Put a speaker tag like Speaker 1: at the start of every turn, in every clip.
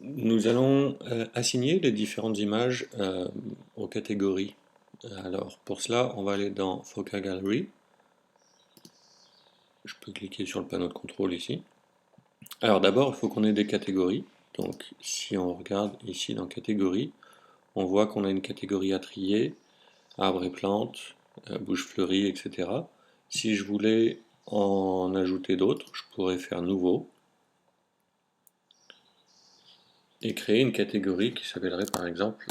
Speaker 1: Nous allons assigner les différentes images aux catégories. Alors pour cela, on va aller dans Focal Gallery. Je peux cliquer sur le panneau de contrôle ici. Alors d'abord, il faut qu'on ait des catégories. Donc si on regarde ici dans catégories, on voit qu'on a une catégorie à trier, arbres et plantes, bouches fleuries, etc. Si je voulais en ajouter d'autres, je pourrais faire nouveau et créer une catégorie qui s'appellerait par exemple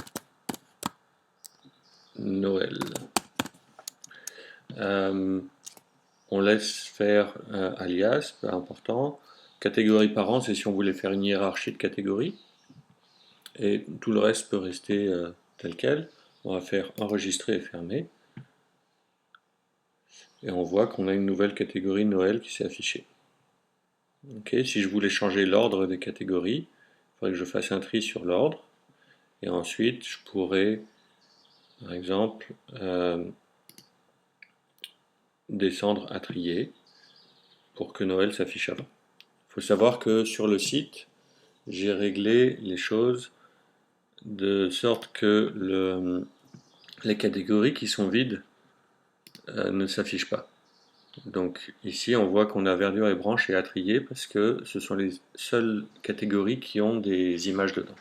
Speaker 1: Noël. Euh, On laisse faire alias, peu important. Catégorie parent, c'est si on voulait faire une hiérarchie de catégories. Et tout le reste peut rester tel quel. On va faire enregistrer et fermer. Et on voit qu'on a une nouvelle catégorie Noël qui s'est affichée. Okay, si je voulais changer l'ordre des catégories, il faudrait que je fasse un tri sur l'ordre. Et ensuite, je pourrais, par exemple, descendre à trier pour que Noël s'affiche avant. Il faut savoir que sur le site, j'ai réglé les choses de sorte que les catégories qui sont vides ne s'affichent pas. Donc ici on voit qu'on a verdure et branche et à trier parce que ce sont les seules catégories qui ont des images dedans.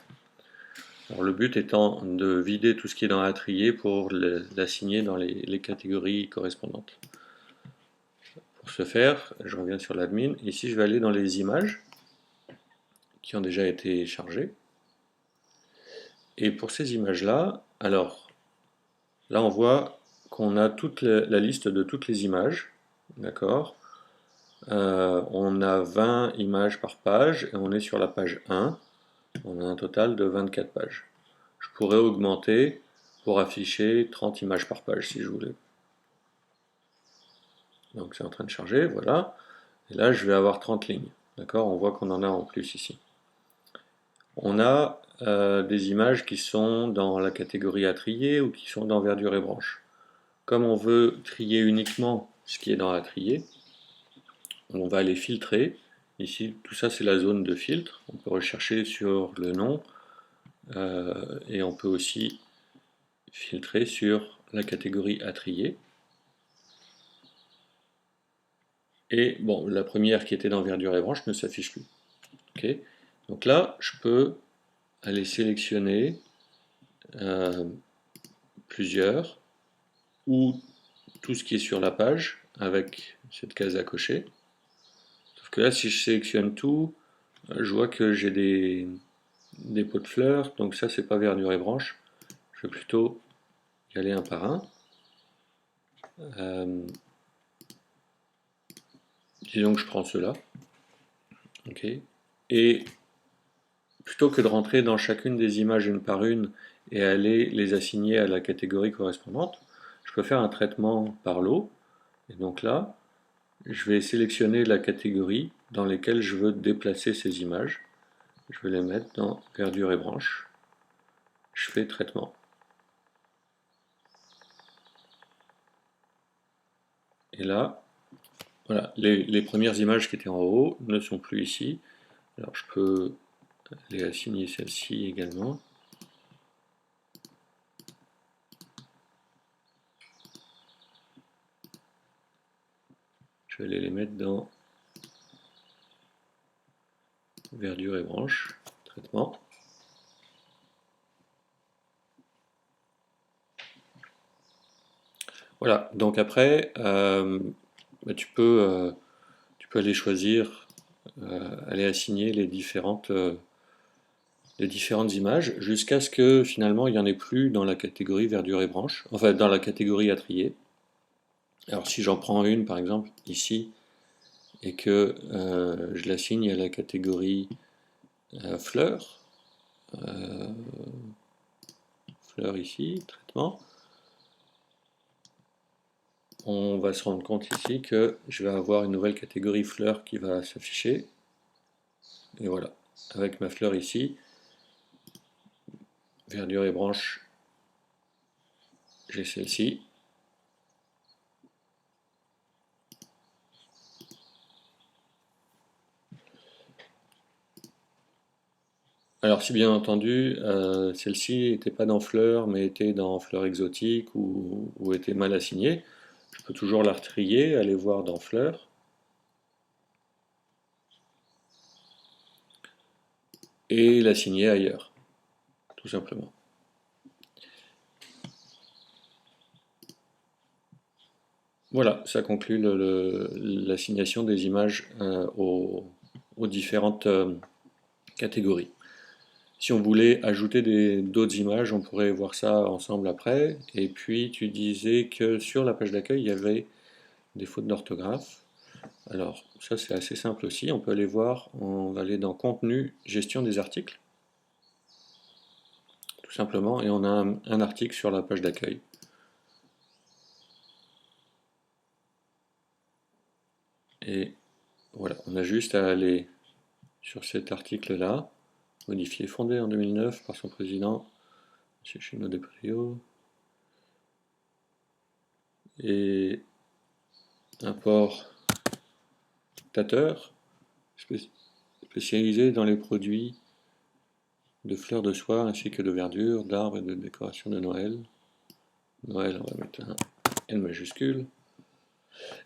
Speaker 1: Alors le but étant de vider tout ce qui est dans à trier pour l'assigner dans les catégories correspondantes. Pour ce faire, je reviens sur l'admin. Ici je vais aller dans les images qui ont déjà été chargées. Et pour ces images-là, alors là on voit qu'on a toute la liste de toutes les images, d'accord. On a 20 images par page et on est sur la page 1. On a un total de 24 pages. Je pourrais augmenter pour afficher 30 images par page si je voulais. Donc c'est en train de charger, voilà. Et là je vais avoir 30 lignes. D'accord, on voit qu'on en a en plus ici. On a des images qui sont dans la catégorie à trier ou qui sont dans verdure et branche. Comme on veut trier uniquement ce qui est dans la trier, on va aller filtrer. Ici, tout ça c'est la zone de filtre. On peut rechercher sur le nom et on peut aussi filtrer sur la catégorie à trier. Et bon, la première qui était dans verdure et branche ne s'affiche plus. Okay. Donc là, je peux aller sélectionner euh, plusieurs ou tout ce qui est sur la page avec cette case à cocher. Sauf que là, si je sélectionne tout, je vois que j'ai des pots de fleurs, donc ça c'est pas verdure et branche. Je vais plutôt y aller un par un. Euh, disons que je prends ceux-là. Okay. Et plutôt que de rentrer dans chacune des images une par une et aller les assigner à la catégorie correspondante, je peux faire un traitement par lot. Et donc là, je vais sélectionner la catégorie dans laquelle je veux déplacer ces images. Je vais les mettre dans verdure et branche. Je fais traitement. Et là, voilà, les premières images qui étaient en haut ne sont plus ici. Alors je peux les assigner celle-ci également. Je vais aller les mettre dans verdure et branche, traitement. Voilà, donc après, bah, tu peux aller choisir, aller assigner les différentes images jusqu'à ce que finalement il n'y en ait plus dans la catégorie verdure et branche, enfin dans la catégorie à trier. Alors si j'en prends une par exemple ici et que je l'assigne à la catégorie fleurs, euh, fleurs ici, traitement, on va se rendre compte ici que je vais avoir une nouvelle catégorie fleurs qui va s'afficher. Et voilà, avec ma fleur ici, verdure et branche, j'ai celle-ci. Alors si bien entendu, celle-ci n'était pas dans fleurs, mais était dans fleurs exotiques ou était mal assignée, je peux toujours la retrier, aller voir dans fleurs, et l'assigner ailleurs, tout simplement. Voilà, ça conclut l'assignation des images aux différentes catégories. Si on voulait ajouter d'autres images, on pourrait voir ça ensemble après. Et puis tu disais que sur la page d'accueil, il y avait des fautes d'orthographe. Alors ça c'est assez simple aussi, on peut aller voir, on va aller dans Contenu, Gestion des articles, tout simplement, et on a un article sur la page d'accueil. Et voilà, on a juste à aller sur cet article-là, modifié, fondé en 2009 par son président, M. Chino de Prio, et importateur spécialisé dans les produits de fleurs de soie ainsi que de verdure, d'arbres et de décoration de Noël. Noël, on va mettre un N majuscule,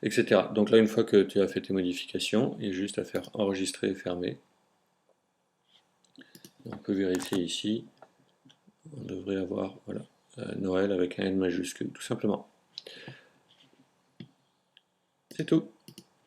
Speaker 1: etc. Donc là, une fois que tu as fait tes modifications, il y a juste à faire enregistrer et fermer. On peut vérifier ici, on devrait avoir voilà, Noël avec un N majuscule, tout simplement. C'est tout.